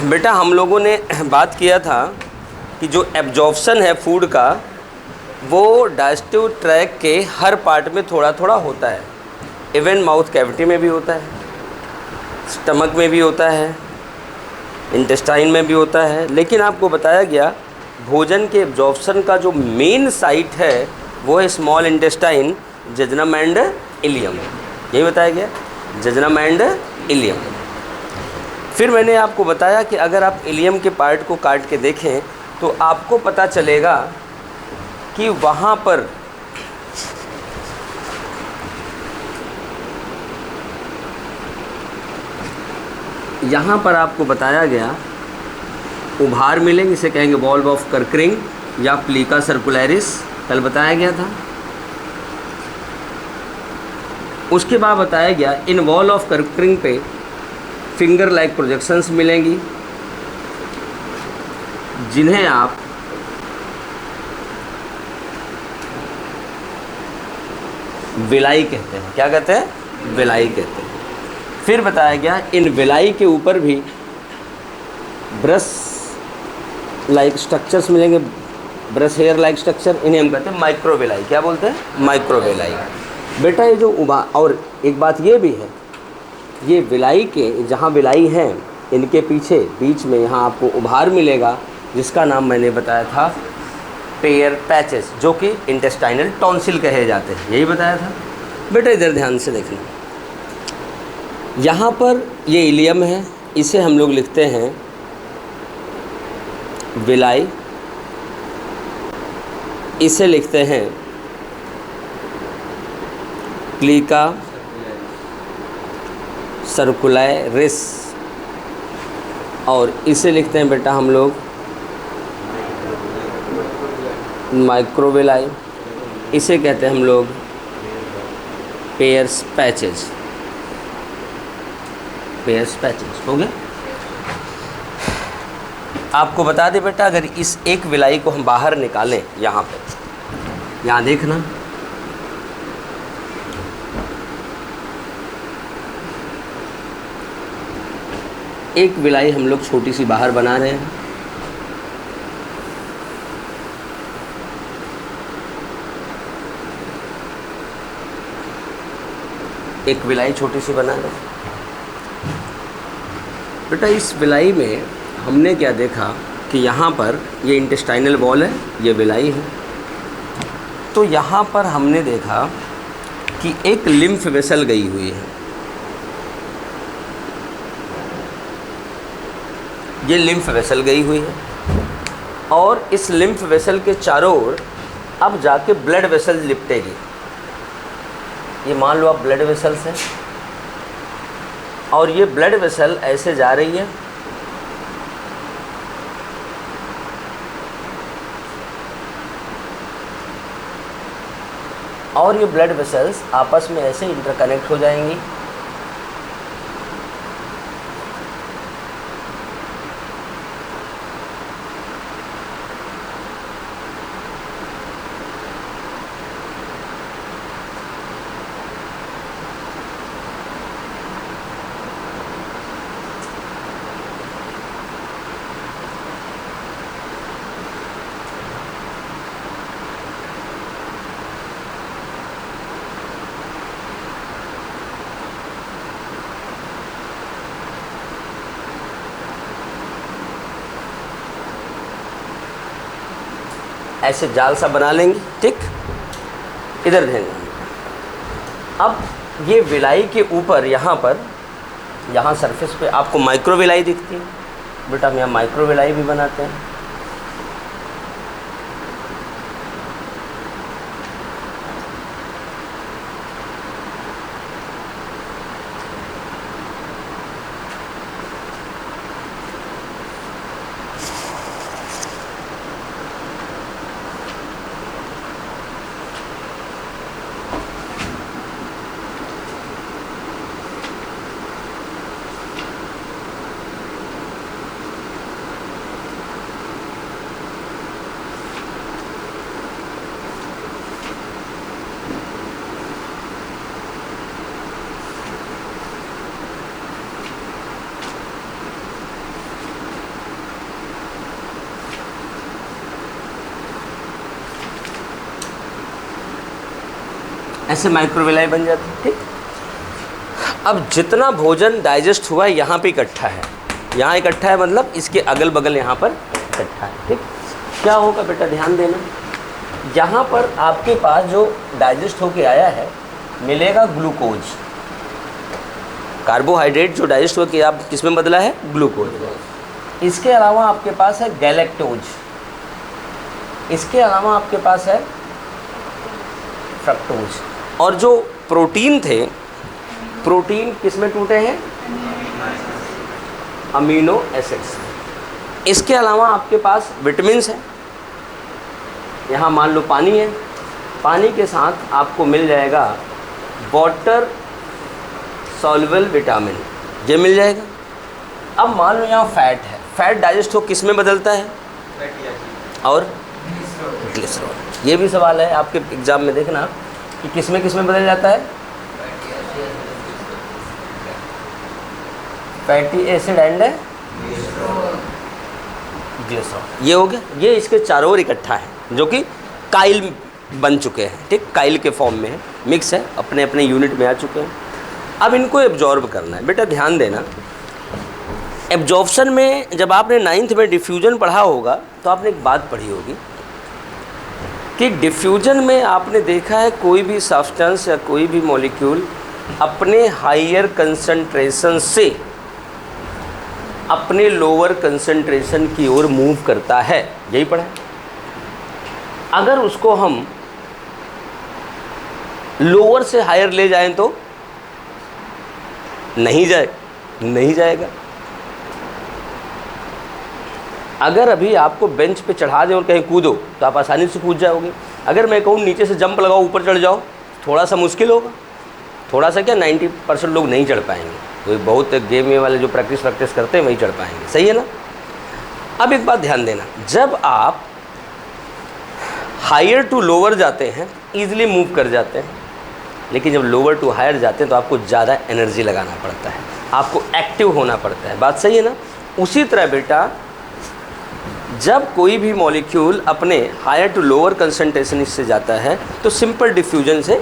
बेटा हम लोगों ने बात किया था कि जो एब्जॉर्प्शन है फूड का वो डाइजेस्टिव ट्रैक के हर पार्ट में थोड़ा थोड़ा होता है। इवन माउथ कैविटी में भी होता है, स्टमक में भी होता है, इंटेस्टाइन में भी होता है। लेकिन आपको बताया गया भोजन के एब्जॉर्प्शन का जो मेन साइट है वो है स्मॉल इंटेस्टाइन, जजनम एंड इलियम। यही बताया गया, जजनम एंड इलियम। फिर मैंने आपको बताया कि अगर आप इलियम के पार्ट को काट के देखें तो आपको पता चलेगा कि वहाँ पर यहाँ पर आपको बताया गया उभार मिलेंगे, इसे कहेंगे वॉल्व ऑफ कर्करिंग या प्लीका सर्कुलरिस, कल बताया गया था। उसके बाद बताया गया इन वॉल ऑफ कर्करिंग पे फिंगर लाइक प्रोजेक्शंस मिलेंगी जिन्हें आप विलाई कहते हैं। क्या कहते हैं? विलाई कहते हैं। फिर बताया गया इन विलाई के ऊपर भी ब्रश लाइक स्ट्रक्चर्स मिलेंगे, ब्रश हेयर लाइक स्ट्रक्चर, इन्हें हम कहते हैं माइक्रोविलाई। क्या बोलते हैं? माइक्रोविलाई। बेटा ये जो और एक बात ये भी है, ये विलाई के जहाँ विलाई हैं इनके पीछे बीच में यहाँ आपको उभार मिलेगा जिसका नाम मैंने बताया था पेयर पैचेस, जो कि इंटेस्टाइनल टॉन्सिल कहे जाते हैं। यही बताया था। बेटा इधर ध्यान से देखना, यहाँ पर ये इलियम है, इसे हम लोग लिखते हैं विलाई, इसे लिखते हैं प्लीका सर्कुलरिस, और इसे लिखते हैं बेटा हम लोग माइक्रोविलाई, इसे कहते हैं हम लोग पेयर्स पैचेज। पेयर्स पैचेज हो गया। आपको बता दें बेटा अगर इस एक विलाई को हम बाहर निकालें, यहाँ पे यहाँ देखना, एक विलाई हम लोग छोटी सी बाहर बना रहे हैं। एक विलाई छोटी सी बना रहे हैं। बेटा इस विलाई में हमने क्या देखा कि यहाँ पर ये इंटेस्टाइनल वॉल है, ये विलाई है। तो यहाँ पर हमने देखा कि एक लिम्फ वेसल गई हुई है। ये लिम्फ वेसल गई हुई है और इस लिम्फ वेसल के चारों ओर अब जाके ब्लड वेसल लिपटेगी। ये मान लो आप ब्लड वेसल्स हैं और ये ब्लड वेसल ऐसे जा रही है और ये ब्लड वेसल्स आपस में ऐसे इंटरकनेक्ट हो जाएंगी। ऐसे जाल सा बना लेंगे, ठीक। इधर ध्यान देना। अब ये विलाई के ऊपर यहाँ सरफेस पे आपको माइक्रोविलाई दिखती है। बेटा हम यहाँ माइक्रोविलाई भी बनाते हैं। ऐसे माइक्रोविलाई बन जाते हैं। ठीक, अब जितना भोजन डाइजेस्ट हुआ है यहाँ पे इकट्ठा है, यहाँ इकट्ठा है मतलब इसके अगल बगल यहाँ पर इकट्ठा है। ठीक, क्या होगा बेटा ध्यान देना, यहाँ पर आपके पास जो डाइजेस्ट होके आया है मिलेगा ग्लूकोज, कार्बोहाइड्रेट जो डाइजेस्ट होकर आप किस में बदला है, ग्लूकोज। इसके अलावा आपके पास है गैलेक्टोज, इसके अलावा आपके पास है फ्रक्टोज। और जो प्रोटीन थे, प्रोटीन किस में टूटे हैं, अमीनो एसिड्स। इसके अलावा आपके पास विटामिन्स हैं, यहाँ मान लो पानी है, पानी के साथ आपको मिल जाएगा वाटर सॉल्युबल विटामिन, ये मिल जाएगा। अब मान लो यहाँ फैट है, फैट डाइजेस्ट हो किस में बदलता है, और ग्लिसरॉल। ये भी सवाल है आपके एग्जाम में, देखना कि किस में बदल जाता है, फैटी एसिड एंड ग्लिसरॉल। ये हो गया, ये इसके चारों ओर इकट्ठा है जो कि काइल बन चुके हैं। ठीक, काइल के फॉर्म में है, मिक्स है, अपने अपने यूनिट में आ चुके हैं। अब इनको एब्जॉर्ब करना है। बेटा ध्यान देना, एब्जॉर्प्शन में जब आपने 9th में डिफ्यूजन पढ़ा होगा तो आपने एक बात पढ़ी होगी कि डिफ्यूजन में आपने देखा है कोई भी सब्सटेंस या कोई भी मॉलिक्यूल अपने हायर कंसंट्रेशन से अपने लोअर कंसंट्रेशन की ओर मूव करता है, यही पढ़ा है। अगर उसको हम लोअर से हायर ले जाएं तो नहीं जाएगा। अगर अभी आपको बेंच पे चढ़ा दें और कहीं कूदो तो आप आसानी से कूद जाओगे। अगर मैं कहूँ नीचे से जंप लगाओ ऊपर चढ़ जाओ, थोड़ा सा मुश्किल होगा, थोड़ा सा क्या 90% लोग नहीं चढ़ पाएंगे। तो बहुत गेम में वाले जो प्रैक्टिस करते हैं वही चढ़ पाएंगे, सही है ना। अब एक बात ध्यान देना, जब आप हायर टू लोअर जाते हैं ईजिली मूव कर जाते हैं, लेकिन जब लोअर टू हायर जाते हैं तो आपको ज़्यादा एनर्जी लगाना पड़ता है, आपको एक्टिव होना पड़ता है। बात सही है ना। उसी तरह बेटा जब कोई भी मॉलिक्यूल अपने हायर टू लोअर कंसंट्रेशन से जाता है तो सिंपल डिफ्यूजन से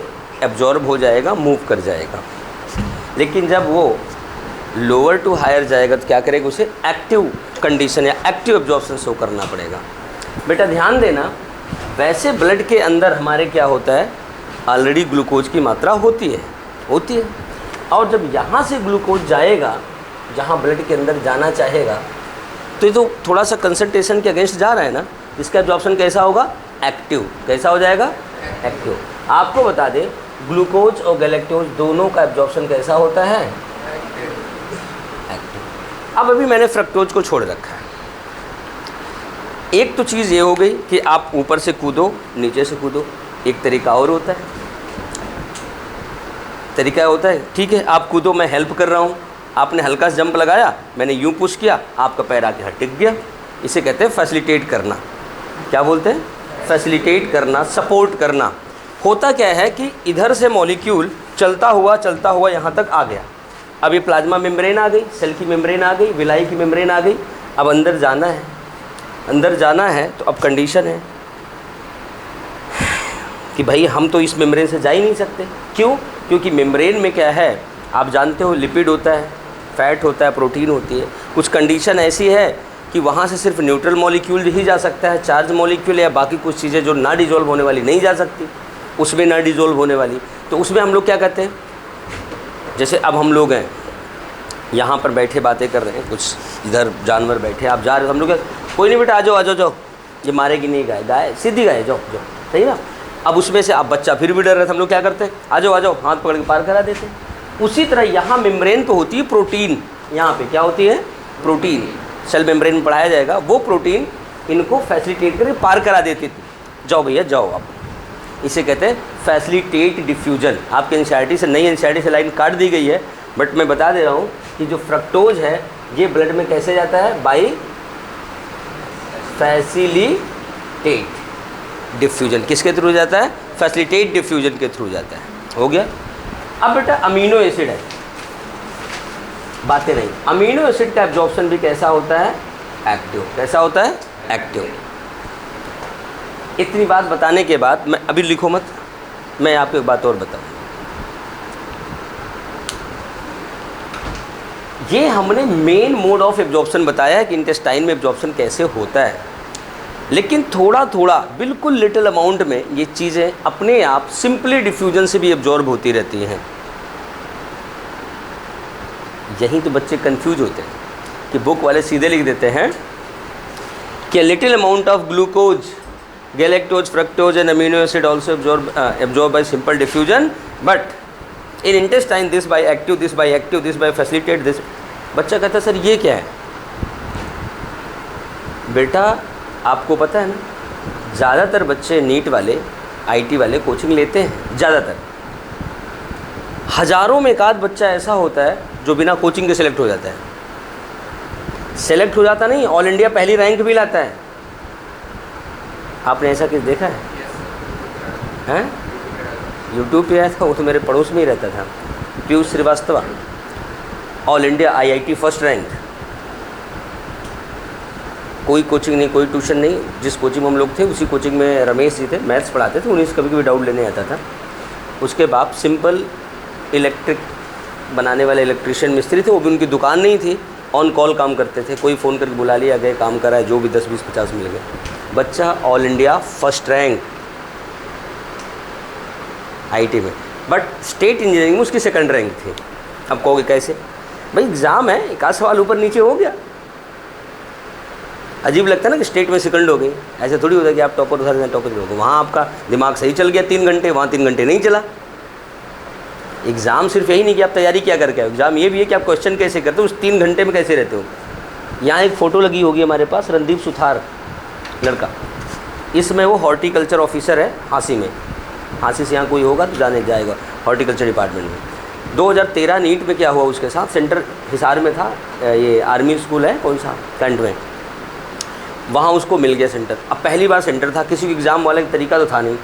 एब्जॉर्ब हो जाएगा, मूव कर जाएगा। लेकिन जब वो लोअर टू हायर जाएगा तो क्या करेगा, उसे एक्टिव कंडीशन या एक्टिव एब्जॉर्प्शन शो करना पड़ेगा। बेटा ध्यान देना, वैसे ब्लड के अंदर हमारे क्या होता है, ऑलरेडी ग्लूकोज की मात्रा होती है। और जब यहाँ से ग्लूकोज जाएगा जहाँ ब्लड के अंदर जाना चाहेगा तो ये तो थोड़ा सा कंसंट्रेशन के अगेंस्ट जा रहा है ना, इसका एब्जॉर्प्शन कैसा होगा, एक्टिव। कैसा हो जाएगा, एक्टिव। आपको बता दें ग्लूकोज और गैलेक्टोज दोनों का एब्जॉर्प्शन कैसा होता है, एक्टिव। अब अभी मैंने फ्रक्टोज को छोड़ रखा है। एक तो चीज़ ये हो गई कि आप ऊपर से कूदो नीचे से कूदो, एक तरीका और होता है, ठीक है आप कूदो, मैं हेल्प कर रहा हूँ, आपने हल्का सा जंप लगाया, मैंने यूँ पुश किया, आपका पैर आके हट टिक गया। इसे कहते हैं फैसिलिटेट करना। क्या बोलते हैं, फैसिलिटेट करना, सपोर्ट करना। होता क्या है कि इधर से मॉलिक्यूल चलता हुआ यहाँ तक आ गया। अब ये प्लाज्मा मेम्ब्रेन आ गई, सेल की मेम्ब्रेन आ गई, विलाई की मेम्ब्रेन आ गई। अब अंदर जाना है तो अब कंडीशन है कि भाई हम तो इस मेम्ब्रेन से जा ही नहीं सकते। क्यों? क्योंकि मेम्ब्रेन में क्या है, आप जानते हो लिपिड होता है, फैट होता है, प्रोटीन होती है। कुछ कंडीशन ऐसी है कि वहाँ से सिर्फ न्यूट्रल मॉलिक्यूल ही जा सकता है, चार्ज मॉलिक्यूल या बाकी कुछ चीज़ें जो ना डिजोल्व होने वाली नहीं जा सकती, उसमें ना डिजोल्व होने वाली। तो उसमें हम लोग क्या कहते हैं, जैसे अब हम लोग हैं यहाँ पर बैठे बातें कर रहे हैं, कुछ इधर जानवर बैठे, आप जा रहे हो, हम लोग क्या, कोई नहीं बेटा आ जाओ, ये मारेगी नहीं गाय सीधी गाय, जाओ, सही ना। अब उसमें से आप बच्चा फिर भी डर रहे थे, हम लोग क्या करते हैं, आ जाओ, हाथ पकड़ के पार करा देते हैं। उसी तरह यहाँ मेम्ब्रेन पे होती है प्रोटीन, यहाँ पे क्या होती है, प्रोटीन। सेल मेम्ब्रेन में पढ़ाया जाएगा, वो प्रोटीन इनको फैसिलिटेट करके पार करा देती थी। जाओ भैया जाओ आप, इसे कहते हैं फैसिलिटेट डिफ्यूजन। आपके एनसीईआरटी से, नई एनसीईआरटी से लाइन काट दी गई है, बट मैं बता दे रहा हूँ कि जो फ्रक्टोज है ये ब्लड में कैसे जाता है, बाई फैसिलिटेट डिफ्यूजन। किसके थ्रू जाता है, फैसिलिटेट डिफ्यूजन के थ्रू जाता है। हो गया। अब बेटा अमीनो एसिड है, बातें नहीं, अमीनो एसिड का एब्जॉर्प्शन भी कैसा होता है, एक्टिव। कैसा होता है, एक्टिव। इतनी बात बताने के बाद मैं, अभी लिखो मत, मैं आपको एक बात और बताऊँ, ये हमने मेन मोड ऑफ एब्जॉर्प्शन बताया है कि इंटेस्टाइन में एब्जॉर्प्शन कैसे होता है, लेकिन थोड़ा थोड़ा बिल्कुल लिटिल अमाउंट में ये चीज़ें अपने आप सिंपली डिफ्यूजन से भी एब्जॉर्ब होती रहती हैं। यही तो बच्चे कंफ्यूज होते हैं कि बुक वाले सीधे लिख देते हैं कि little amount of glucose, galactose, fructose and amino acid also absorb by simple diffusion, but in intestine this by active, this by active, this by facilitate this. बच्चा कहता है सर ये क्या है? बेटा आपको पता है ना, ज़्यादातर बच्चे नीट वाले, आईटी वाले कोचिंग लेते हैं, ज़्यादातर हज़ारों में एक आध बच्चा ऐसा होता है जो बिना कोचिंग के सिलेक्ट हो जाता है। सेलेक्ट हो जाता नहीं, ऑल इंडिया पहली रैंक भी लाता है। आपने ऐसा किस देखा है? हैं? यूट्यूब पे आया था, वो तो मेरे पड़ोस में ही रहता था, Piyush Srivastava, all India IIT first rank. कोई कोचिंग नहीं, कोई ट्यूशन नहीं, जिस कोचिंग में हम लोग थे उसी कोचिंग में रमेश जी थे, मैथ्स पढ़ाते थे, उन्हीं से कभी कभी डाउट लेने आता था। उसके बाप सिंपल इलेक्ट्रिक बनाने वाले इलेक्ट्रिशियन मिस्त्री थे, वो भी उनकी दुकान नहीं थी, ऑन कॉल काम करते थे, कोई फ़ोन करके बुला लिया, गए काम करा है, जो भी 10 20 50 मिल गए। बच्चा all India first rank IT में, बट स्टेट इंजीनियरिंग में उसकी सेकंड रैंक थी। अब कहोगे कैसे? भाई एग्ज़ाम है, एक आध सवाल ऊपर नीचे हो गया। अजीब लगता है ना कि स्टेट में सेकंड हो गई, ऐसे थोड़ी होता है कि आप टॉपर उधर जाए टॉपर हो गए। वहाँ आपका दिमाग सही चल गया 3 घंटे, वहाँ 3 घंटे नहीं चला। एग्ज़ाम सिर्फ यही नहीं कि आप तैयारी क्या करके आओ, एग्ज़ाम ये भी है कि आप क्वेश्चन कैसे करते हो, उस 3 घंटे में कैसे रहते हो। यहाँ एक फ़ोटो लगी होगी हमारे पास, रणदीप सुथार लड़का, इसमें वो हॉर्टिकल्चर ऑफिसर है हांसी में। हांसी से यहाँ कोई होगा तो जाने जाएगा हॉर्टिकल्चर डिपार्टमेंट में। 2013 नीट में क्या हुआ उसके साथ, सेंटर हिसार में था, ये आर्मी स्कूल है कौन सा कैंट में, वहाँ उसको मिल गया सेंटर। अब पहली बार सेंटर था, किसी एग्ज़ाम वाले का तरीका तो था नहीं,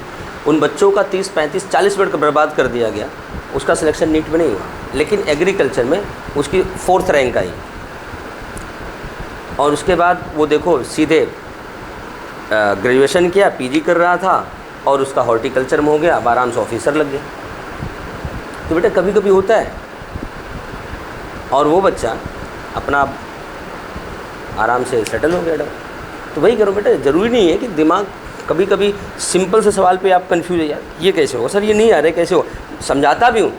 उन बच्चों का 30 35 40 मिनट बर्बाद कर दिया गया, उसका सिलेक्शन नीट में नहीं हुआ। लेकिन एग्रीकल्चर में उसकी 4th रैंक आई, और उसके बाद वो देखो सीधे ग्रेजुएशन किया, पीजी कर रहा था, और उसका हॉर्टिकल्चर में हो गया, अब आराम से ऑफिसर लग गया। तो बेटा कभी कभी होता है, और वो बच्चा अपना आराम से सेटल हो गया। तो वही करो बेटा, ज़रूरी नहीं है कि दिमाग, कभी कभी सिंपल से सवाल पे आप कंफ्यूज है, यार ये कैसे होगा सर, ये नहीं आ रहा है कैसे हो, समझाता भी हूँ,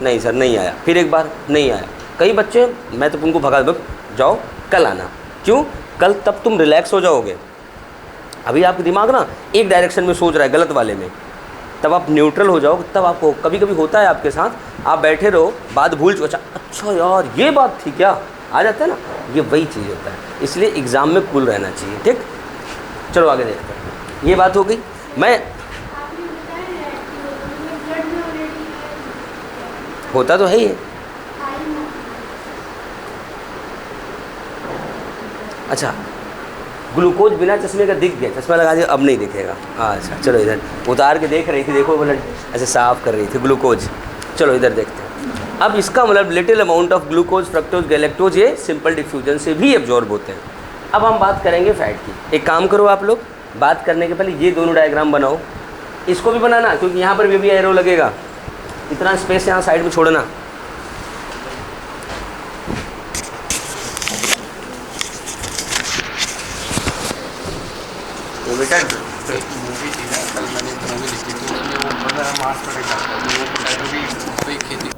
नहीं सर नहीं आया, फिर एक बार नहीं आया। कई बच्चे मैं तो उनको भगा जाओ कल आना, क्यों? कल तब तुम रिलैक्स हो जाओगे। अभी आपका दिमाग ना एक डायरेक्शन में सोच रहा है, गलत वाले में, तब आप न्यूट्रल हो जाओ, तब आपको कभी कभी होता है आपके साथ, आप बैठे रहो, बात भूल चुके, अच्छा यार ये बात थी क्या, आ जाता है ना, ये वही चीज़ होता है। इसलिए एग्ज़ाम में कूल रहना चाहिए। ठीक, चलो आगे देखते हैं। ये बात हो गई। मैं होता तो है ही है। अच्छा, ग्लूकोज बिना चश्मे का दिख गया, चश्मा लगा दिया अब नहीं दिखेगा। अच्छा चलो, इधर उतार के देख रही थी, देखो बोला ऐसे साफ कर रही थी ग्लूकोज। चलो इधर देखते हैं। अब इसका मतलब little amount of glucose, fructose, galactose ये सिंपल डिफ्यूजन से भी एब्जॉर्ब होते हैं। अब हम बात करेंगे फैट की। एक काम करो आप लोग, बात करने के पहले ये दोनों डायग्राम बनाओ, इसको भी बनाना क्योंकि यहाँ पर भी एरो लगेगा, इतना स्पेस यहाँ साइड में छोड़ना। तो बेटा मूवी थी ना, कल मैंने एक मूवी देखी थी, उसमें वो बंदा मार्स पर जाता है, वो पोटैटो भी कोई खेती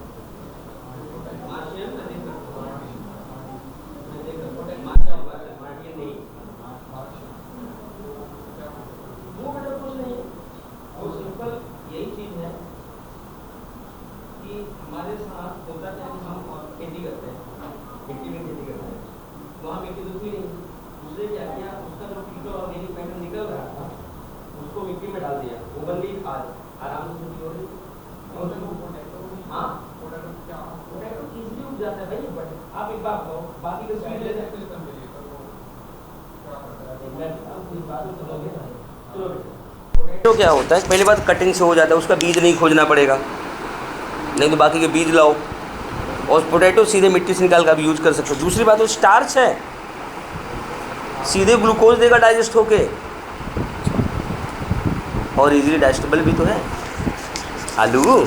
हमारे साथ होता है कि हम खेती करते हैं, मिट्टी में खेती करते हैं, वहाँ मिट्टी दुखी नहीं, उसने क्या किया, उसका जो कीटो ऑर्गेनिक मैटर निकल रहा था उसको मिट्टी में डाल दिया, वो बन गई खाद, आराम से खेती हो रही। हाँ पोटैटो इजीली उग जाता है भाई, बट आप एक बात कहो, बाकी का स्पीड ले सकते पोटैटो क्या होता है, पहली बात कटिंग से हो जाता है, उसका बीज नहीं खोजना पड़ेगा, नहीं तो बाकी के बीज लाओ, और पोटैटो सीधे मिट्टी से निकाल कर भी यूज कर सकते हो। दूसरी बात वो स्टार्च है, सीधे ग्लूकोज देगा डाइजेस्ट होके, और इजीली डाइजेस्टेबल भी तो है। आलू,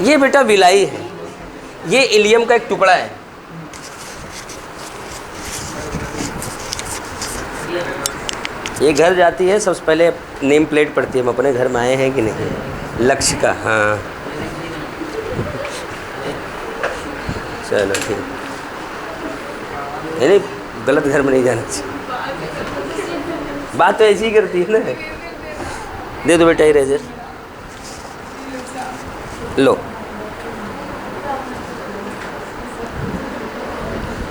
ये बेटा विलाई है, ये इलियम का एक टुकड़ा है। ये घर जाती है, सबसे पहले नेम प्लेट पड़ती है, हम अपने घर में आए हैं कि नहीं, लक्ष्य का। हाँ चलो ठीक, नहीं गलत घर में नहीं जाना चाहिए, बात तो ऐसी ही करती है ना। दे दो बेटा इरेजर, लो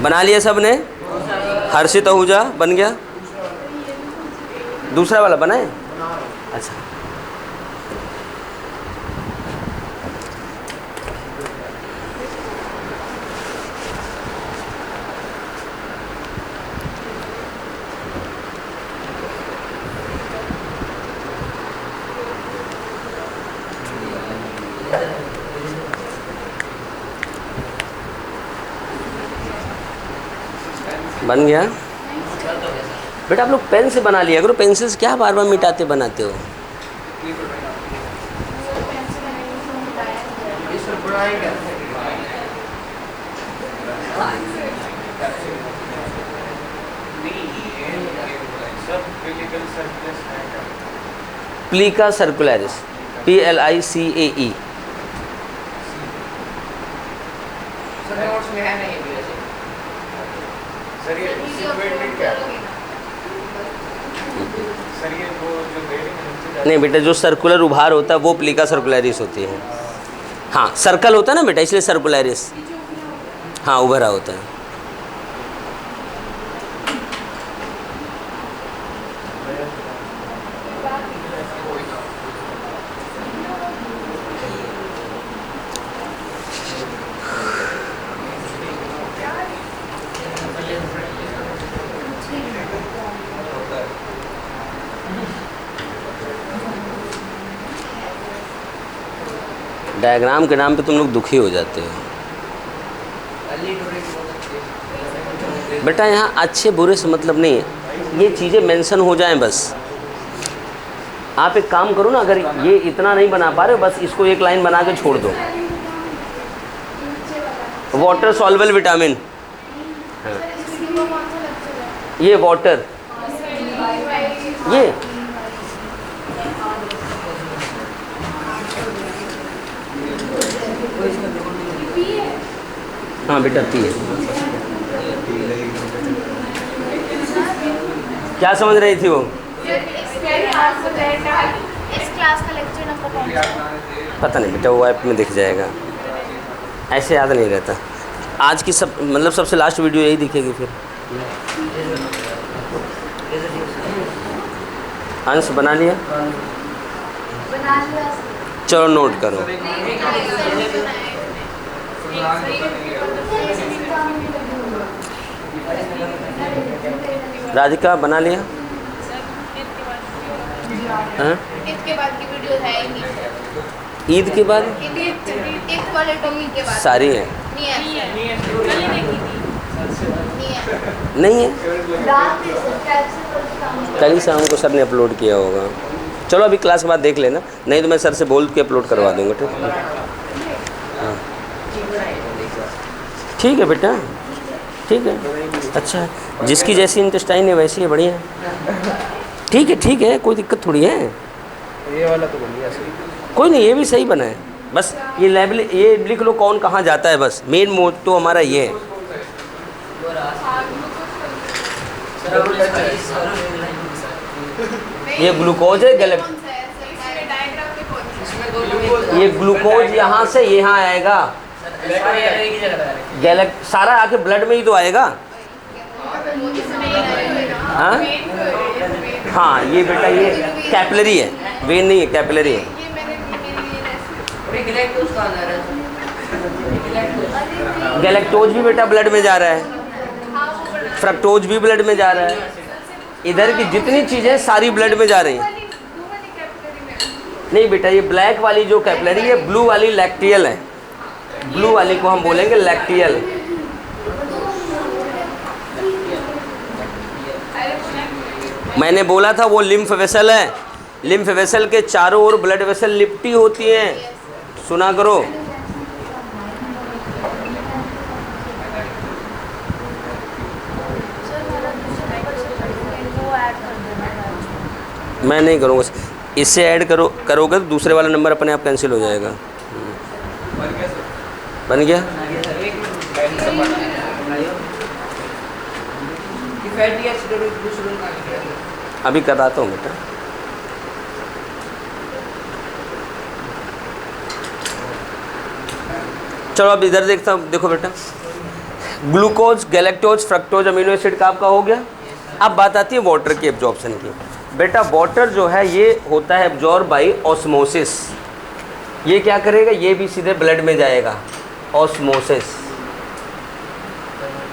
बना लिया सब ने। हर्षित आहूजा बन गया, दूसरा वाला बना है। अच्छा बन गया बेटा। आप लोग पेन से बना लिया करो, पेंसिल से क्या बार बार मिटाते बनाते हो। Plica सर्कुलरिस, PLICAE। नहीं बेटा, जो सर्कुलर उभार होता है वो प्लीका सर्कुलरिस होती है। हाँ सर्कल होता है ना बेटा, इसलिए सर्कुलरिस। हाँ उभरा होता है। डायग्राम के नाम पे तुम लोग दुखी हो जाते हो बेटा। यहाँ अच्छे बुरे से मतलब नहीं है, ये चीज़ें मेंशन हो जाएं बस। आप एक काम करो ना, अगर ये इतना नहीं बना पा रहे बस इसको एक लाइन बना के छोड़ दो। वाटर सॉल्युबल विटामिन, ये वाटर, ये हाँ बेटा पी है। क्या समझ रही थी वो? इस क्लास का लेक्चर नंबर कौन सा है? पता नहीं बेटा, वो ऐप में दिख जाएगा, ऐसे याद नहीं रहता। आज की सब मतलब सबसे लास्ट वीडियो यही दिखेगी फिर। अंश बना लिया? बना लिया। चलो नोट करो। राधिका बना लिया? हाँ? ईद के बाद की वीडियो है ही नहीं। ईद के बाद? ईद वाले टॉपिक के बाद सारी है? नहीं है। नहीं है, कल ही शाम को सर ने अपलोड किया होगा। चलो अभी क्लास के बाद देख लेना, नहीं तो मैं सर से बोल के अपलोड करवा दूंगा। ठीक है? हाँ ठीक है बेटा, ठीक है। अच्छा है, जिसकी जैसी इंटेस्टाइन है वैसी है, बढ़िया है। ठीक है, कोई दिक्कत थोड़ी है। ये वाला तो बन गया सही। कोई नहीं, ये भी सही बना है। बस ये लेबल ये लिख लो कौन कहाँ जाता है, बस मेन मोटो हमारा ये है। ये ग्लूकोज है, ये ग्लूकोज यहाँ से यहाँ आएगा, सारा आके ब्लड में ही तो आएगा। हाँ हाँ ये बेटा ये कैपिलरी है, वेन नहीं है, कैपिलरी है। गैलेक्टोज भी बेटा ब्लड में जा रहा है, फ्रक्टोज भी ब्लड में जा रहा है। इधर की जितनी चीज़ें सारी ब्लड में जा रही हैं। नहीं बेटा, ये ब्लैक वाली जो कैपिलरी है, ब्लू वाली लैक्टियल है। ब्लू वाली को हम बोलेंगे लैक्टियल। मैंने बोला था वो लिम्फ वेसल है, लिम्फ वेसल के चारों ओर ब्लड वेसल लिपटी होती हैं, सुना करो। मैं नहीं करूँगा, इससे ऐड करोगे तो दूसरे वाला नंबर अपने आप कैंसिल हो जाएगा। बन गया? अभी कराता हूँ बेटा। चलो अब इधर देखता हूँ, देखो बेटा, glucose, galactose, fructose, amino acid का आपका हो गया। अब बात आती है वाटर की एब्जॉर्प्शन की। बेटा वाटर जो है ये होता है एब्जॉर्ब बाई ऑस्मोसिस। ये क्या करेगा, ये भी सीधे ब्लड में जाएगा, ऑस्मोसिस।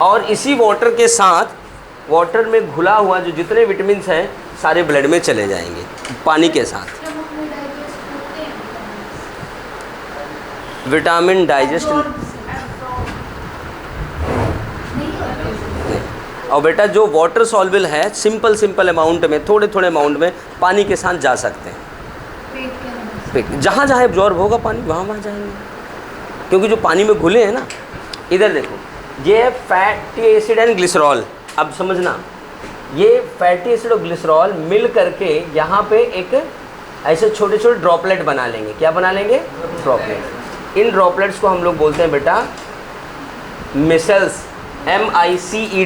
और इसी वाटर के साथ वाटर में घुला हुआ जो जितने विटामिन्स हैं सारे ब्लड में चले जाएंगे पानी के साथ। विटामिन डाइजेस्ट और बेटा जो वाटर सॉल्युबल है सिंपल अमाउंट में, थोड़े अमाउंट में पानी के साथ जा सकते हैं। जहाँ जहाँ एब्जॉर्ब होगा पानी वहाँ जाएंगे, क्योंकि जो पानी में घुले हैं ना। इधर देखो, ये फैटी एसिड एंड ग्लिसरॉल। अब समझना, ये फैटी एसिड और ग्लिसरॉल मिल करके यहाँ पे एक ऐसे छोटे छोटे ड्रॉपलेट बना लेंगे। क्या बना लेंगे? ड्रॉपलेट। इन ड्रॉपलेट्स को हम लोग बोलते हैं बेटा मिसेल्स, MICELLES,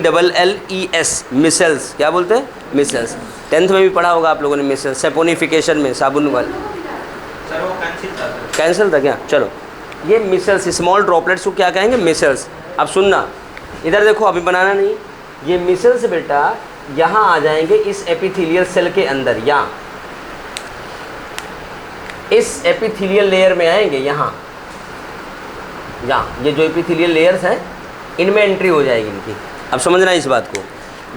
मिसेल्स। क्या बोलते हैं? मिसेल्स। 10th में भी पढ़ा होगा आप लोगों ने मिसेल्स, सेपोनिफिकेशन में, साबुन वाले। सर वो कैंसिल था क्या? चलो, ये मिसेल्स, स्मॉल ड्रॉपलेट्स को क्या कहेंगे? मिसेल्स। अब सुनना, इधर देखो, अभी बनाना नहीं। ये मिसेल्स बेटा यहाँ आ जाएंगे इस एपिथेलियल सेल के अंदर, यहाँ इस एपिथेलियल लेयर में आएंगे, यहाँ ये जो एपिथेलियल लेयर्स हैं इनमें एंट्री हो जाएगी इनकी। अब समझना इस बात को,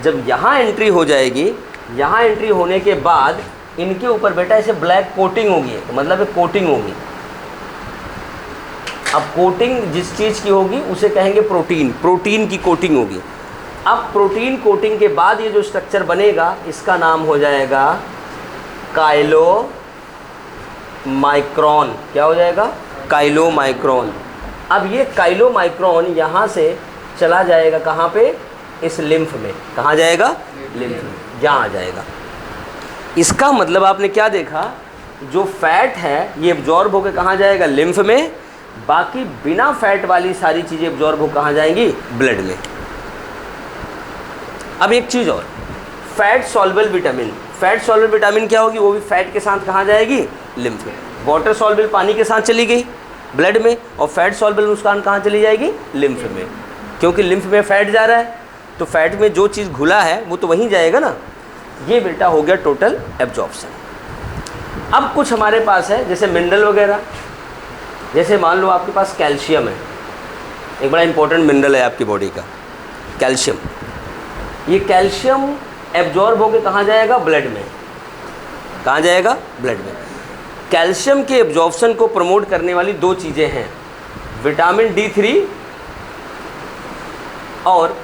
जब यहाँ एंट्री हो जाएगी, यहाँ एंट्री होने के बाद इनके ऊपर बेटा ऐसे ब्लैक कोटिंग होगी, मतलब एक कोटिंग होगी। अब कोटिंग जिस चीज़ की होगी उसे कहेंगे प्रोटीन, प्रोटीन की कोटिंग होगी। अब प्रोटीन कोटिंग के बाद ये जो स्ट्रक्चर बनेगा इसका नाम हो जाएगा काइलोमाइक्रोन। क्या हो जाएगा? काइलोमाइक्रोन। अब ये काइलोमाइक्रोन यहाँ से चला जाएगा कहाँ पे? इस लिम्फ में। कहाँ जाएगा? लिम्फ में, यहाँ आ जाएगा। इसका मतलब आपने क्या देखा, जो फैट है ये एब्जॉर्ब होकर कहाँ जाएगा? लिम्फ में। बाकी बिना फैट वाली सारी चीज़ें एब्जॉर्ब हो कहाँ जाएंगी? ब्लड में। अब एक चीज़ और, fat soluble vitamin. Fat soluble vitamin क्या होगी? वो भी फैट के साथ कहाँ जाएगी? लिम्फ में। वाटर सॉल्युबल पानी के साथ चली गई ब्लड में, और फैट सॉल्युबल नुकसान कहाँ चली जाएगी? लिम्फ में, क्योंकि लिम्फ में फैट जा रहा है, तो फैट में जो चीज़ घुला है वो तो वहीं जाएगा ना। ये बेटा हो गया टोटल एब्जॉर्प्शन। अब कुछ हमारे पास है जैसे मिनरल वगैरह, जैसे मान लो आपके पास कैल्शियम है, एक बड़ा इंपॉर्टेंट मिनरल है आपकी बॉडी का, कैल्शियम। ये कैल्शियम एब्जॉर्ब होकर कहाँ जाएगा? ब्लड में। कहाँ जाएगा? ब्लड में। कैल्शियम के एब्जॉर्प्शन को प्रमोट करने वाली दो चीज़ें हैं, विटामिन D3 और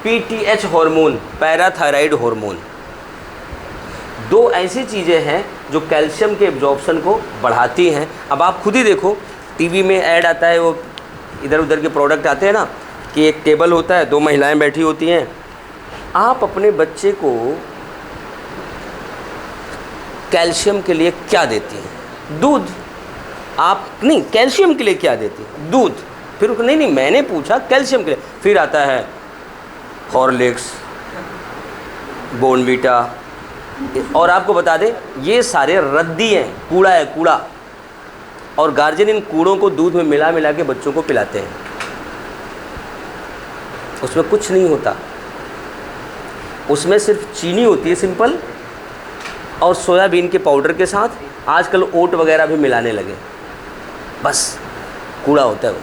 PTH हार्मोन, पैराथायराइड हार्मोन। दो ऐसी चीज़ें हैं जो कैल्शियम के एब्जॉर्प्शन को बढ़ाती हैं। अब आप खुद ही देखो, टीवी में ऐड आता है, वो इधर उधर के प्रोडक्ट आते हैं ना, कि एक टेबल होता है, दो महिलाएं बैठी होती हैं। आप अपने बच्चे को कैल्शियम के लिए क्या देती हैं? दूध। आप नहीं, कैल्शियम के लिए क्या देती हैं? दूध। फिर नहीं मैंने पूछा कैल्शियम के लिए, फिर आता है हॉर्लिक्स, बोर्नवीटा। और आपको बता दें ये सारे रद्दी हैं, कूड़ा है, कूड़ा। और गार्जियन इन कूड़ों को दूध में मिला के बच्चों को पिलाते हैं। उसमें कुछ नहीं होता, उसमें सिर्फ चीनी होती है सिंपल, और सोयाबीन के पाउडर के साथ आजकल ओट वगैरह भी मिलाने लगे, बस कूड़ा होता है वो।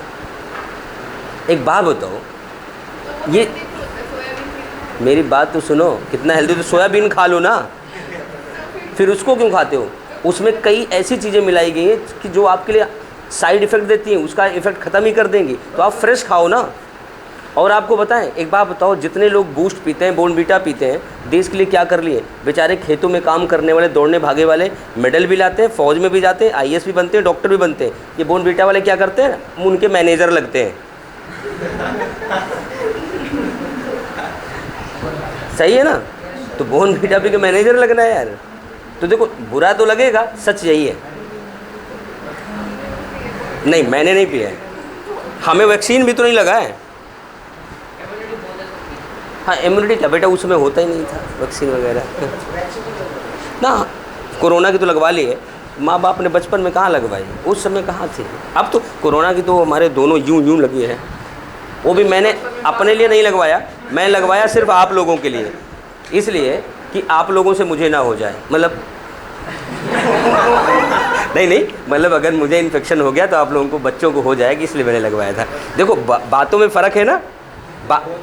एक बात बताओ, ये मेरी बात तो सुनो, कितना हेल्दी, तो सोयाबीन खा लो ना, फिर उसको क्यों खाते हो? उसमें कई ऐसी चीज़ें मिलाई गई हैं कि जो आपके लिए साइड इफ़ेक्ट देती हैं, उसका इफ़ेक्ट ख़त्म ही कर देंगी। तो आप फ्रेश खाओ ना। और आपको बताएं, एक बात बताओ, जितने लोग बूस्ट पीते हैं, बोर्नवीटा पीते हैं, देश के लिए क्या कर लिए बेचारे? खेतों में काम करने वाले, दौड़ने भागे वाले मेडल भी लाते हैं, फौज में भी जाते हैं, आईएएस भी बनते हैं, डॉक्टर भी बनते हैं। ये बोर्नवीटा वाले क्या करते हैं? उनके मैनेजर लगते हैं। सही है ना? तो बोर्नवीटा पी के मैनेजर लगना है यार। तो देखो, बुरा तो लगेगा, सच यही है। नहीं, मैंने नहीं पिया है, हमें वैक्सीन भी तो नहीं लगा है। हाँ, इम्यूनिटी क्या बेटा, उस समय होता ही नहीं था वैक्सीन वगैरह ना। कोरोना की तो लगवा ली है, माँ बाप ने बचपन में कहाँ लगवाई, उस समय कहाँ थी। अब तो कोरोना की तो हमारे दोनों यूं लगी है। वो भी मैंने अपने लिए नहीं लगवाया, मैं लगवाया सिर्फ आप लोगों के लिए, इसलिए कि आप लोगों से मुझे ना हो जाए, मतलब नहीं, मतलब अगर मुझे इन्फेक्शन हो गया तो आप लोगों को, बच्चों को हो जाएगी, इसलिए मैंने लगवाया था। देखो बातों में फ़र्क है ना,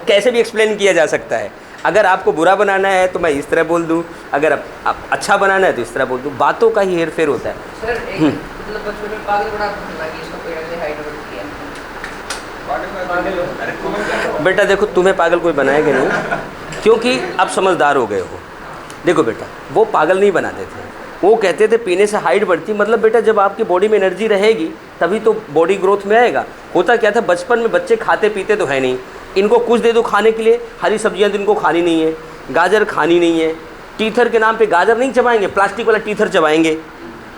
कैसे भी एक्सप्लेन किया जा सकता है। अगर आपको बुरा बनाना है तो मैं इस तरह बोल दूं, अगर आप अच्छा बनाना है तो इस तरह बोल दूं। बातों का ही हेर फेर होता है। सर मतलब बचपन में पागल बड़ा लगी, इसको कोई ऐसे हाइड किया। बेटा देखो, तुम्हें पागल कोई बनाएगा नहीं, क्योंकि अब समझदार हो गए हो। देखो बेटा, वो पागल नहीं बनाते थे, वो कहते थे पीने से हाइट बढ़ती। मतलब बेटा, जब आपकी बॉडी में एनर्जी रहेगी तभी तो बॉडी ग्रोथ में आएगा। होता क्या था, बचपन में बच्चे खाते पीते तो है नहीं, इनको कुछ दे दो खाने के लिए, हरी सब्जियां तो इनको खानी नहीं है, गाजर खानी नहीं है, टीथर के नाम पे गाजर नहीं चबाएंगे, प्लास्टिक वाला टीथर चबाएंगे।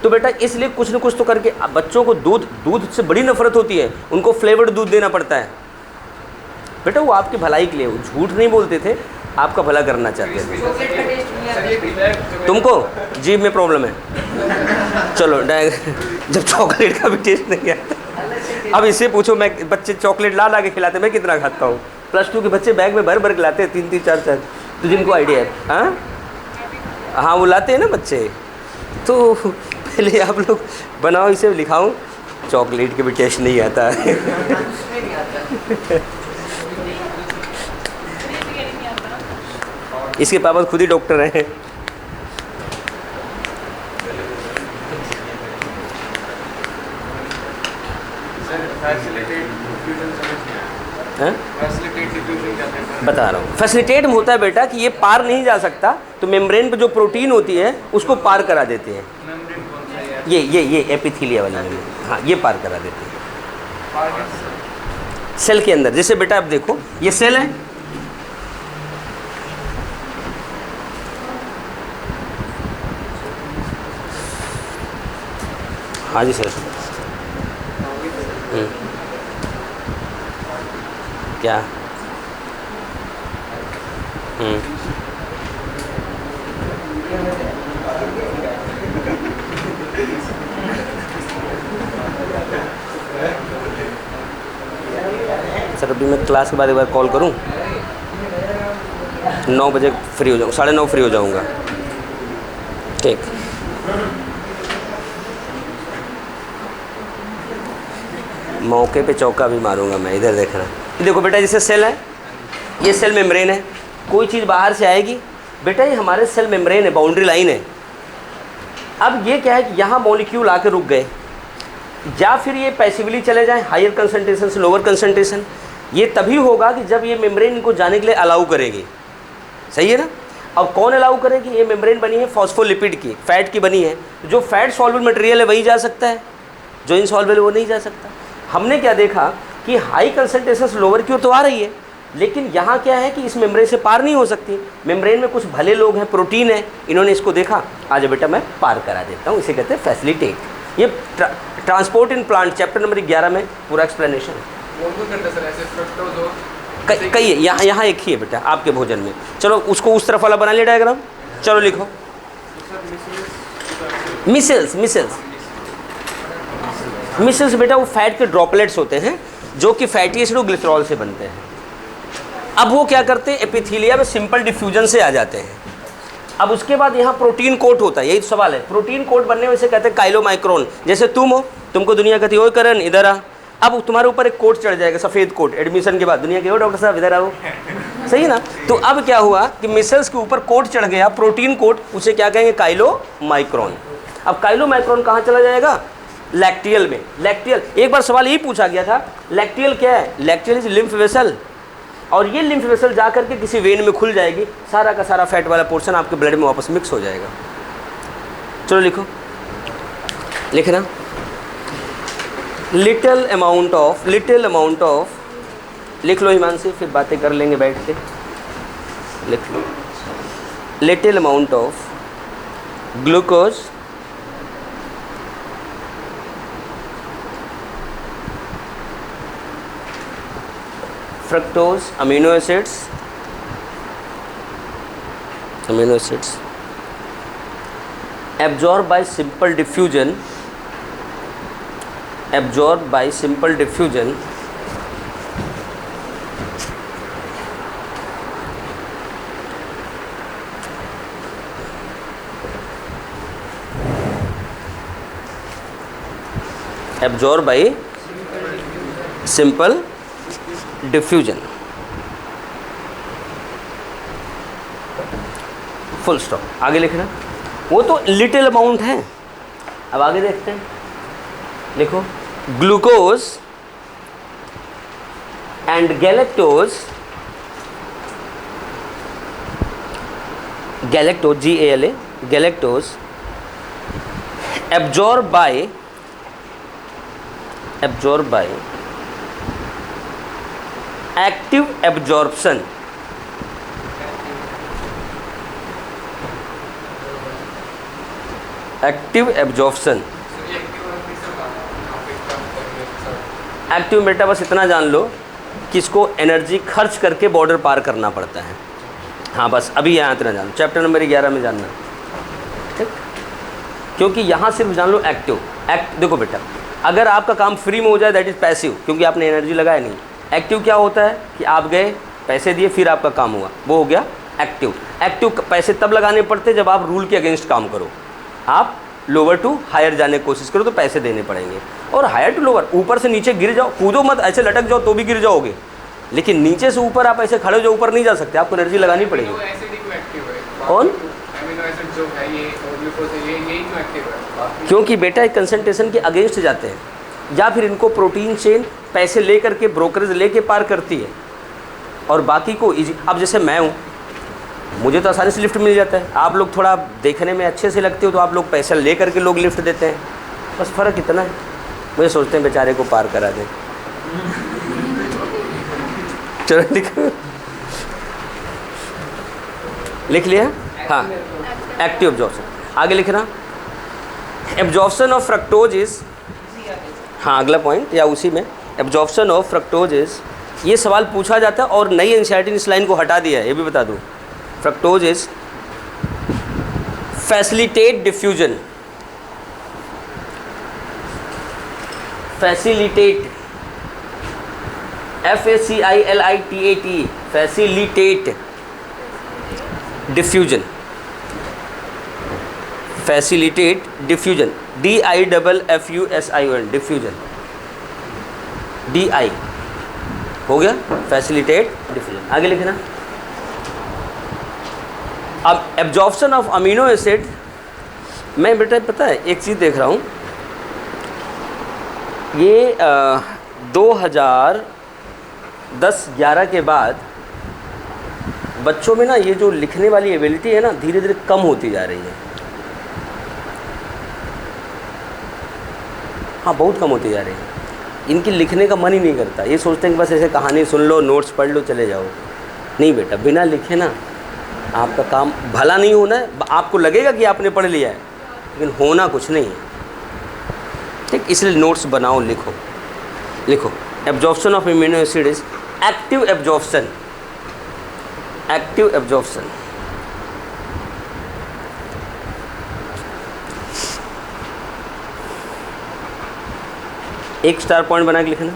तो बेटा इसलिए कुछ न कुछ तो करके, बच्चों को दूध से बड़ी नफरत होती है, उनको फ्लेवर्ड दूध देना पड़ता है। बेटा वो आपकी भलाई के लिए, वो झूठ नहीं बोलते थे, आपका भला करना चाहते थे। चॉकलेट का टेस्ट नहीं आता तुमको जीभ में प्रॉब्लम है, चलो जब चॉकलेट का भी टेस्ट नहीं आता। अब इससे पूछो, मैं बच्चे चॉकलेट ला के खिलाते, मैं कितना खाता हूँ? +2 के बच्चे बैग में भर के लाते हैं, 3-3 4-4। तो जिनको आइडिया है, हाँ वो लाते हैं ना बच्चे। तो पहले आप लोग बनाओ, इसे लिखाऊं, चॉकलेट के भी टेस्ट नहीं आता है। उसमें नहीं आता। इसके पापा खुद ही डॉक्टर हैं। बता रहा हूँ, फैसिलिटेट में होता है बेटा कि ये पार नहीं जा सकता, तो मेम्ब्रेन पे जो प्रोटीन होती है उसको पार करा देते हैं। ये एपिथेलिया वाली मेम्ब्रेन, हाँ ये पार करा देते हैं सेल के अंदर। जैसे बेटा आप देखो, ये सेल है, हाँ जी सर। क्या? सर अभी मैं क्लास के बाद एक बार कॉल करूं, 9 बजे फ्री हो जाऊँ, 9:30 फ्री हो जाऊँगा। ठीक। मौके पे चौका भी मारूंगा मैं, इधर देखना। देखो बेटा, जैसे सेल है, ये सेल मेम्ब्रेन है, कोई चीज़ बाहर से आएगी बेटा, ये हमारे सेल मेम्ब्रेन है, बाउंड्री लाइन है। अब ये क्या है कि यहाँ मॉलिक्यूल आके रुक गए, या फिर ये पैसिवली चले जाएं हायर कंसंट्रेशन से लोअर कंसंट्रेशन। ये तभी होगा कि जब ये मेम्ब्रेन इनको जाने के लिए अलाउ करेगी। सही है ना? अब कौन अलाउ करेगी? ये मेम्ब्रेन बनी है फॉस्फोलिपिड की, फैट की बनी है। जो फैट सॉल्वेबल मटेरियल है वही जा सकता है, जो इनसॉल्वेबल है वो नहीं जा सकता। हमने क्या देखा कि हाई कंसंट्रेशन लोअर की ओर तो आ रही है, लेकिन यहाँ क्या है कि इस मेम्ब्रेन से पार नहीं हो सकती। मेम्ब्रेन में कुछ भले लोग हैं, प्रोटीन है, इन्होंने इसको देखा, आज बेटा मैं पार करा देता हूँ। इसे कहते हैं फैसिलिटेट। ये transport in plant chapter number 11 में पूरा एक्सप्लेनेशन है। कई है, यहाँ एक ही है बेटा आपके भोजन में। चलो उसको उस तरफ वाला बना लिया डायग्राम, चलो लिखो। मिसल्स, मिसल्स बेटा वो फैट के ड्रॉपलेट्स होते हैं जो कि फैटी एसिड और ग्लिसरॉल से बनते हैं। अब वो क्या करते हैं, एपिथेलिया में सिंपल डिफ्यूजन से आ जाते हैं। अब उसके बाद यहाँ प्रोटीन कोट होता है, यही सवाल है। प्रोटीन कोट बनने में इसे कहते हैं काइलोमाइक्रोन। जैसे तुम हो, तुमको दुनिया कहती है ओए करण इधर आ, अब तुम्हारे ऊपर एक कोट चढ़ जाएगा, सफ़ेद कोट। एडमिशन के बाद दुनिया के, ओ डॉक्टर साहब इधर आओ, सही है ना? तो अब क्या हुआ कि मिसल्स के ऊपर कोट चढ़ गया, प्रोटीन कोट, उसे क्या कहेंगे, काइलोमाइक्रोन। अब काइलोमाइक्रोन कहाँ चला जाएगा, लैक्टियल में। लैक्टियल, एक बार सवाल यही पूछा गया था, लैक्टियल क्या है? Lacteal is lymph vessel. और ये लिम्फ वेसल जा करके किसी वेन में खुल जाएगी, सारा का सारा फैट वाला पोर्शन आपके ब्लड में वापस मिक्स हो जाएगा। चलो लिखो, लिखना लिटिल अमाउंट ऑफ, लिख लो हिमांशी, फिर बातें कर लेंगे बैठ के। लिख लो, little amount of glucose fructose amino acids absorbed by simple diffusion simple diffusion, full stop. आगे लिखना, वो तो लिटिल अमाउंट है। अब आगे देखते हैं, लिखो glucose and galactose GALA galactose absorbed by active absorption, active बेटा बस इतना जान लो कि इसको एनर्जी खर्च करके बॉर्डर पार करना पड़ता है। हाँ बस अभी यहाँ इतना जानो, चैप्टर नंबर 11 में जानना, ठीक। क्योंकि यहाँ सिर्फ जान लो एक्टिव। देखो बेटा, अगर आपका काम फ्री में हो जाए दैट इज़ पैसिव, क्योंकि आपने एनर्जी लगाया नहीं। एक्टिव क्या होता है कि आप गए, पैसे दिए, फिर आपका काम हुआ, वो हो गया एक्टिव। एक्टिव पैसे तब लगाने पड़ते जब आप रूल के अगेंस्ट काम करो। आप लोअर टू हायर जाने की कोशिश करो तो पैसे देने पड़ेंगे, और हायर टू लोअर, ऊपर से नीचे गिर जाओ, कूदो मत, ऐसे लटक जाओ तो भी गिर जाओगे, लेकिन नीचे से ऊपर आप ऐसे खड़े हो जाओ, ऊपर नहीं जा सकते, आपको एनर्जी लगानी पड़ेगी। कौन? क्योंकि बेटा एक कंसंट्रेशन के अगेंस्ट जाते हैं, या फिर इनको प्रोटीन चेन पैसे ले करके ब्रोकरेज लेके पार करती है, और बाकी को इजी। अब जैसे मैं हूँ, मुझे तो आसानी से लिफ्ट मिल जाता है, आप लोग थोड़ा देखने में अच्छे से लगते हो तो आप लोग पैसा ले करके लोग लिफ्ट देते हैं, बस फ़र्क इतना है। मुझे सोचते हैं बेचारे को पार करा दें। चलो लिख लिया। हाँ, एक्टिव एब्जॉर्प्शन। आगे लिखना, एब्जॉर्प्शन ऑफ फ्रक्टोज इज, हाँ अगला पॉइंट या उसी में, एब्जॉर्प्शन ऑफ फ्रक्टोज इज, ये सवाल पूछा जाता है और नई एनसीईआरटी ने इस लाइन को हटा दिया है, ये भी बता दूँ। Fructose is facilitate diffusion, facilitate, FACILITAT, facilitate diffusion, facilitate diffusion, DIFFUSION, diffusion, DI हो गया, फैसिलिटेट डिफ्यूजन। आगे लिखना, अब एब्जॉर्प्शन ऑफ अमीनो एसिड, मैं बेटा पता है एक चीज़ देख रहा हूँ, ये 2010-11 के बाद बच्चों में ना ये जो लिखने वाली एबिलिटी है ना धीरे धीरे कम होती जा रही है। हाँ बहुत कम होती जा रही है, इनकी लिखने का मन ही नहीं करता, ये सोचते हैं कि बस ऐसे कहानी सुन लो, नोट्स पढ़ लो, चले जाओ। नहीं बेटा, बिना लिखे ना आपका काम भला नहीं होना है, आपको लगेगा कि आपने पढ़ लिया है लेकिन होना कुछ नहीं है, ठीक। इसलिए नोट्स बनाओ, लिखो लिखो। Absorption of amino acid is active absorption, active absorption. एक स्टार पॉइंट बना के लिखना,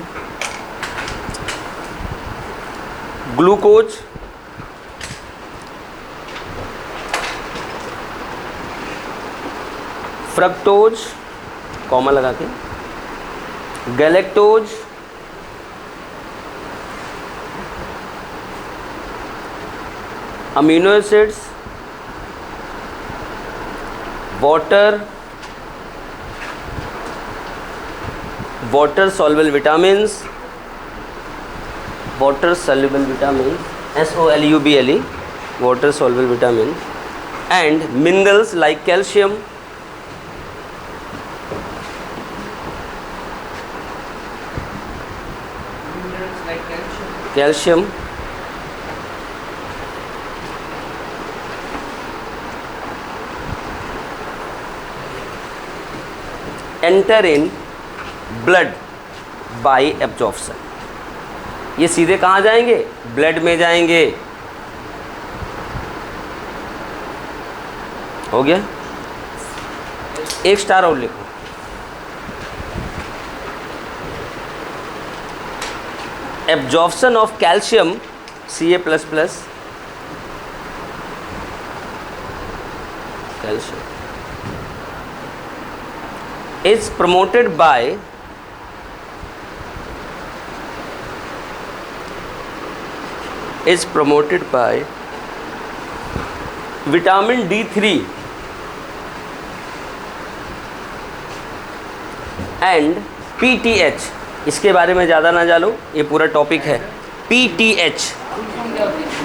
ग्लूकोज फ्रक्टोज कॉमा लगा के, galactose amino acids, water soluble vitamins, water soluble vitamin, SOLUBLE, water soluble vitamin, and minerals like calcium, Minerals like calcium. calcium, enter in blood by absorption. ये सीधे कहाँ जाएंगे? Blood में जाएंगे. हो गया? एक स्टार और लिखो. Absorption of calcium Ca++ calcium is promoted by vitamin D3 and PTH. इसके बारे में ज़्यादा ना जानो, ये पूरा टॉपिक है. PTH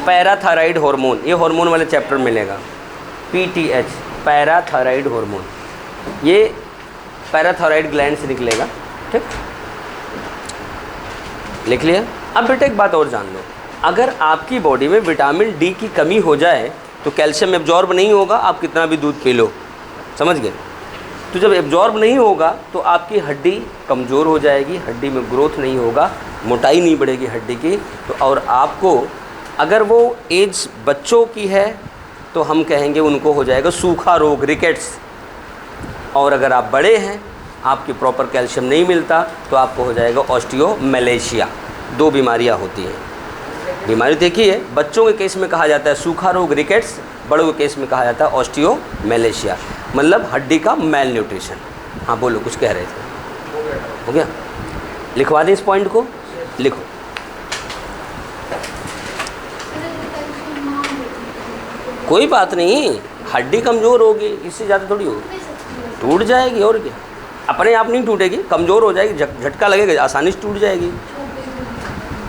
पैराथायराइड हार्मोन, ये हार्मोन वाले चैप्टर में मिलेगा. PTH पैराथायराइड हार्मोन, ये पैराथायराइड ग्लैंड से निकलेगा. ठीक, लिख लिया. अब बेटा एक बात और जान लो, अगर आपकी बॉडी में विटामिन डी की कमी हो जाए तो कैल्शियम एब्जॉर्ब नहीं होगा, आप कितना भी दूध पी लो. समझ गए? तो जब एब्जॉर्ब नहीं होगा तो आपकी हड्डी कमज़ोर हो जाएगी, हड्डी में ग्रोथ नहीं होगा, मोटाई नहीं बढ़ेगी हड्डी की. तो और आपको अगर वो एज बच्चों की है तो हम कहेंगे उनको हो जाएगा सूखा रोग, रिकेट्स. और अगर आप बड़े हैं, आपकी प्रॉपर कैल्शियम नहीं मिलता, तो आपको हो जाएगा ऑस्टियोमेलेशिया. 2 बीमारियां होती हैं. बीमारी देखी है, बच्चों के केस में कहा जाता है सूखा रोग, रिकेट्स. बड़ों के केस में कहा जाता है ऑस्टियोमेलेशिया, मतलब हड्डी का मेल न्यूट्रिशन. हाँ बोलो, कुछ कह रहे थे. हो गया? लिखवा दें इस पॉइंट को, लिखो. कोई बात नहीं, हड्डी कमज़ोर होगी, इससे ज़्यादा थोड़ी होगी. टूट जाएगी और क्या, अपने आप नहीं टूटेगी, कमज़ोर हो जाएगी, झटका लगेगा, आसानी से टूट जाएगी.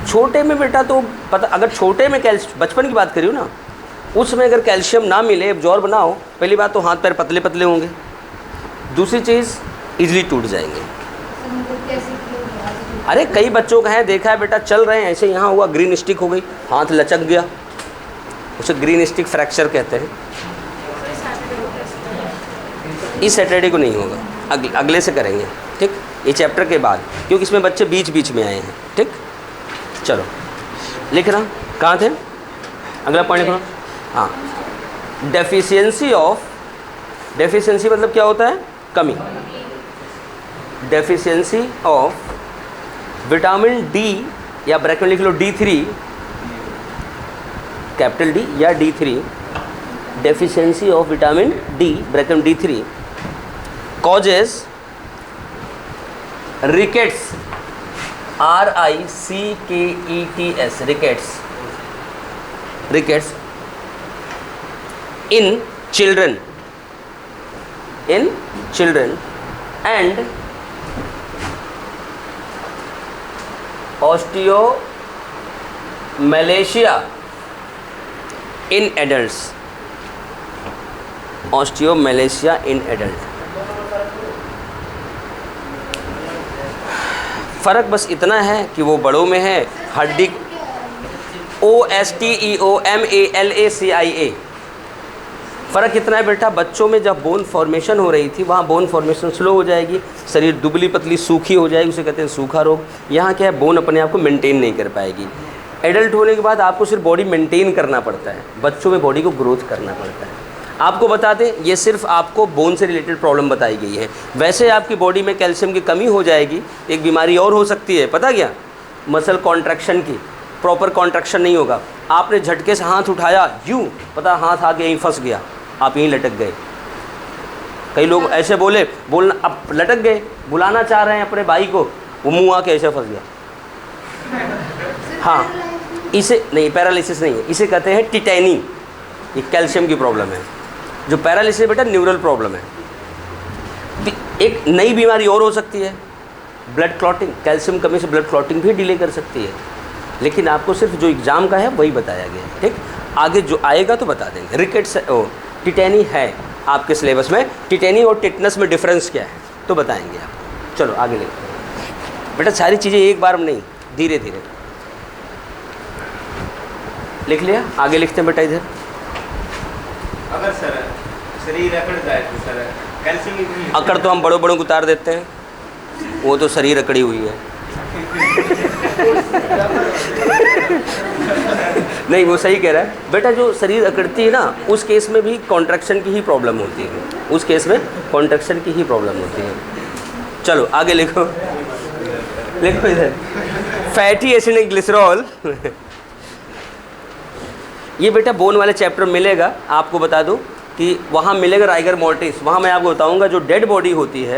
छोटे में बेटा तो पता, अगर छोटे में कैल्शियम, बचपन की बात करियो ना, उसमें अगर कैल्शियम ना मिले, एब्जॉर्ब ना हो, पहली बात तो हाथ पैर पतले पतले होंगे. दूसरी चीज़ इजीली टूट जाएंगे. अरे कई बच्चों का है, देखा है बेटा, चल रहे हैं ऐसे, यहाँ हुआ ग्रीन स्टिक हो गई, हाथ लचक गया, उसे ग्रीन स्टिक फ्रैक्चर कहते हैं. इस सैटरडे को नहीं होगा, अगले से करेंगे. ठीक, ये चैप्टर के बाद, क्योंकि इसमें बच्चे बीच बीच में आए हैं. ठीक, चलो लिख रहा. कहाँ थे? अगला पॉइंट लिखो. हाँ, डेफिशिएंसी ऑफ, डेफिशिएंसी मतलब क्या होता है? कमी. डेफिशिएंसी ऑफ विटामिन डी, या ब्रैकेट में लिख लो D3, कैपिटल D या D3. Deficiency of vitamin D, bracket D3 causes rickets, RICKETS, rickets, rickets in children, and osteomalacia in adults. Osteomalacia in adult. फ़र्क बस इतना है कि वो बड़ों में है, हड्डी OSTEOMALACIA. फ़र्क इतना है बेटा, बच्चों में जब बोन फॉर्मेशन हो रही थी, वहाँ बोन फॉर्मेशन स्लो हो जाएगी, शरीर दुबली पतली सूखी हो जाएगी, उसे कहते हैं सूखा रोग. यहाँ क्या है, बोन अपने आप को मेंटेन नहीं कर पाएगी. एडल्ट होने के बाद आपको सिर्फ बॉडी मेंटेन करना पड़ता है, बच्चों में बॉडी को ग्रोथ करना पड़ता है. आपको बता दें, ये सिर्फ आपको बोन से रिलेटेड प्रॉब्लम बताई गई है. वैसे आपकी बॉडी में कैल्शियम की कमी हो जाएगी, एक बीमारी और हो सकती है, पता क्या? मसल कॉन्ट्रैक्शन की. प्रॉपर कॉन्ट्रैक्शन नहीं होगा. आपने झटके से हाथ उठाया, यूँ पता हाथ आगे यहीं फंस गया, आप यहीं लटक गए. कई लोग ऐसे बोलना, अब लटक गए, बुलाना चाह रहे हैं अपने भाई को, वो मुँह आके ऐसे फंस गया. हाँ, इसे नहीं, पैरालिसिस नहीं है, इसे कहते हैं टिटैनी. ये कैल्शियम की प्रॉब्लम है. जो पैरालिसिस बेटा न्यूरल प्रॉब्लम है. एक नई बीमारी और हो सकती है, ब्लड क्लॉटिंग. कैल्शियम कमी से ब्लड क्लॉटिंग भी डिले कर सकती है. लेकिन आपको सिर्फ जो एग्ज़ाम का है वही बताया गया है, ठीक। आगे जो आएगा तो बता देंगे। रिकेट्स टिटेनी है आपके सिलेबस में, टिटेनी और टिटनस में डिफरेंस क्या है तो बताएंगे आप। चलो आगे लिखते हैं बेटा, सारी चीज़ें एक बार में नहीं, धीरे धीरे लिख लिया। आगे लिखते हैं बेटा इधर। अगर सर शरीर अकड़ जाए तो सर कैल्शियम अकड़ तो हम बड़ों बड़ों को उतार देते हैं, वो तो शरीर अकड़ी हुई है। नहीं वो सही कह रहा है बेटा, जो शरीर अकड़ती है ना उस केस में भी कॉन्ट्रैक्शन की ही प्रॉब्लम होती है, उस केस में कॉन्ट्रैक्शन की ही प्रॉब्लम होती है। चलो आगे लिखो, लिखो इधर। फैटी एसिड एंड ग्लिसरॉल ये बेटा बोन वाले चैप्टर में मिलेगा। आपको बता दूं कि वहाँ मिलेगा राइगर मोर्टिस, वहाँ मैं आपको बताऊंगा जो डेड बॉडी होती है